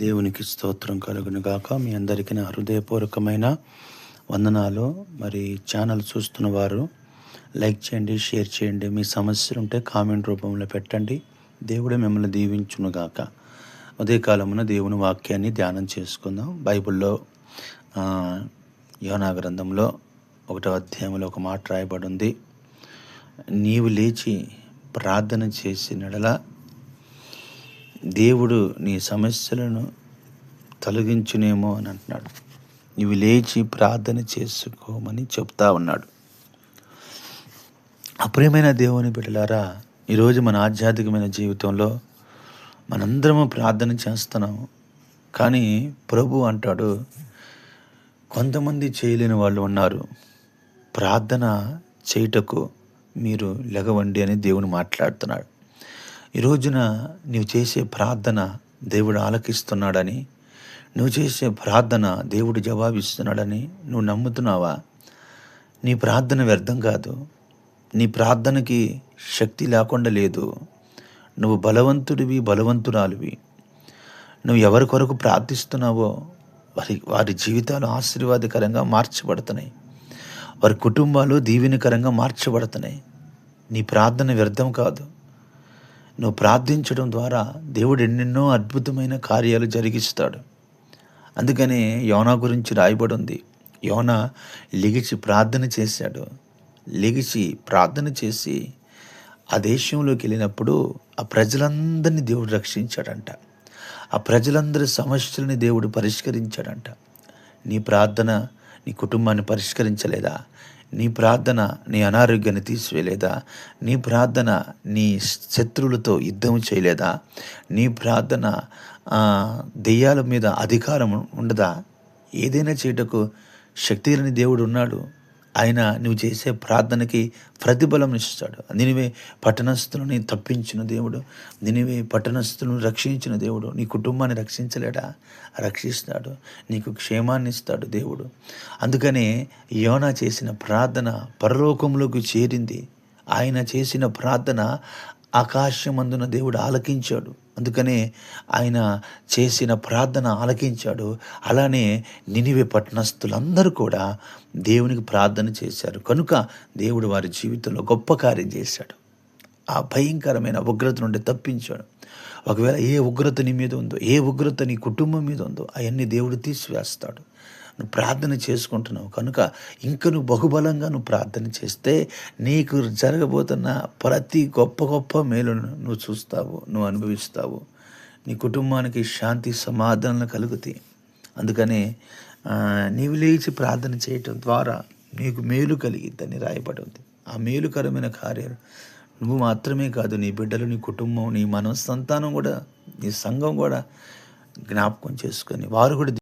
దేవునికి స్తోత్రం కలుగును గాక. మీ అందరికీ నా హృదయపూర్వకమైన వందనాలు. మరి ఛానల్ చూస్తున్న వారు లైక్ చేయండి, షేర్ చేయండి. మీ సమస్యలు ఉంటే కామెంట్ రూపంలో పెట్టండి. దేవుడే మిమ్మల్ని దీవించును గాక. ఉదయకాలమున దేవుని వాక్యాన్ని ధ్యానం చేసుకుందాం. బైబిల్లో యోనా గ్రంథంలో 1వ అధ్యాయంలో ఒక మాట రాయబడి ఉంది. నీవు లేచి ప్రార్థన చేసినడలా దేవుడు నీ సమస్యలను తొలగించునేమో అని అంటున్నాడు. నీవు లేచి ప్రార్థన చేసుకోమని చెప్తా ఉన్నాడు. అప్రియమైన దేవుని బిడ్డలారా, ఈరోజు మన ఆధ్యాత్మికమైన జీవితంలో మనందరము ప్రార్థన చేస్తున్నాము. కానీ ప్రభు అంటాడు, కొంతమంది చేయలేని వాళ్ళు ఉన్నారు, ప్రార్థన చేయుటకు మీరు లెగవండి అని దేవుని మాట్లాడుతున్నాడు. ఈ రోజున నీవు చేసే ప్రార్థన దేవుడు ఆలకిస్తున్నాడని, నువ్వు చేసే ప్రార్థన దేవుడు జవాబిస్తున్నాడని నువ్వు నమ్ముతున్నావా? నీ ప్రార్థన వ్యర్థం కాదు. నీ ప్రార్థనకి శక్తి లేకుండా లేదు. నువ్వు బలవంతుడివి, బలవంతురాలివి. నువ్వు ఎవరి కొరకు ప్రార్థిస్తున్నావో వారి జీవితాలు ఆశీర్వాదకరంగా మార్చబడుతున్నాయి. వారి కుటుంబాలు దీవెనకరంగా మార్చబడుతున్నాయి. నీ ప్రార్థన వ్యర్థం కాదు. నువ్వు ప్రార్థించడం ద్వారా దేవుడు ఎన్నెన్నో అద్భుతమైన కార్యాలు జరిగిస్తాడు. అందుకనే యోనా గురించి రాయబడి ఉంది. యోనా లెగిచి ప్రార్థన చేశాడు. లెగిచి ప్రార్థన చేసి ఆ దేశంలోకి వెళ్ళినప్పుడు ఆ ప్రజలందరినీ దేవుడు రక్షించాడంట. ఆ ప్రజలందరి సమస్యలని దేవుడు పరిష్కరించాడంట. నీ ప్రార్థన నీ కుటుంబాన్ని పరిష్కరించలేదా? నీ ప్రార్థన నీ అనారోగ్యాన్ని తీసివేయలేదా? నీ ప్రార్థన నీ శత్రువులతో యుద్ధం చేయలేదా? నీ ప్రార్థన దెయ్యాల మీద అధికారం ఉండదా? ఏదైనా చేయటకు శక్తి లేని దేవుడు ఉన్నాడు. ఆయన నువ్వు చేసే ప్రార్థనకి ప్రతిఫలం ఇస్తాడు. నినివే పట్టణస్థులని తప్పించిన దేవుడు, నినివే పట్టణస్థులను రక్షించిన దేవుడు నీ కుటుంబాన్ని రక్షించలేడా? రక్షిస్తాడు. నీకు క్షేమాన్ని ఇస్తాడు దేవుడు. అందుకనే యోనా చేసిన ప్రార్థన పరలోకంలోకి చేరింది. ఆయన చేసిన ప్రార్థన ఆకాశమందున దేవుడు ఆలకించాడు. అందుకనే ఆయన చేసిన ప్రార్థన ఆలకించాడు. అలానే నినివే పట్టణస్థులందరూ కూడా దేవునికి ప్రార్థన చేశారు. కనుక దేవుడు వారి జీవితంలో గొప్ప కార్యం చేశాడు. ఆ భయంకరమైన ఉగ్రత నుండి తప్పించాడు. ఒకవేళ ఏ ఉగ్రత నీ మీద ఉందో, ఏ ఉగ్రత నీ కుటుంబం మీద ఉందో అవన్నీ దేవుడు తీసివేస్తాడు. నువ్వు ప్రార్థన చేసుకుంటున్నావు కనుక ఇంకా నువ్వు బహుబలంగా నువ్వు ప్రార్థన చేస్తే నీకు జరగబోతున్న ప్రతి గొప్ప గొప్ప మేలును నువ్వు చూస్తావు, నువ్వు అనుభవిస్తావు. నీ కుటుంబానికి శాంతి సమాధానాలు కలుగుతాయి. అందుకనే నీవు లేచి ప్రార్థన చేయటం ద్వారా నీకు మేలు కలిగిద్దని రాయబడి ఉంది. ఆ మేలుకరమైన కార్యాలు నువ్వు మాత్రమే కాదు, నీ బిడ్డలు, నీ కుటుంబం, నీ సంతానం కూడా, నీ సంఘం కూడా జ్ఞాపకం చేసుకొని వారు కూడా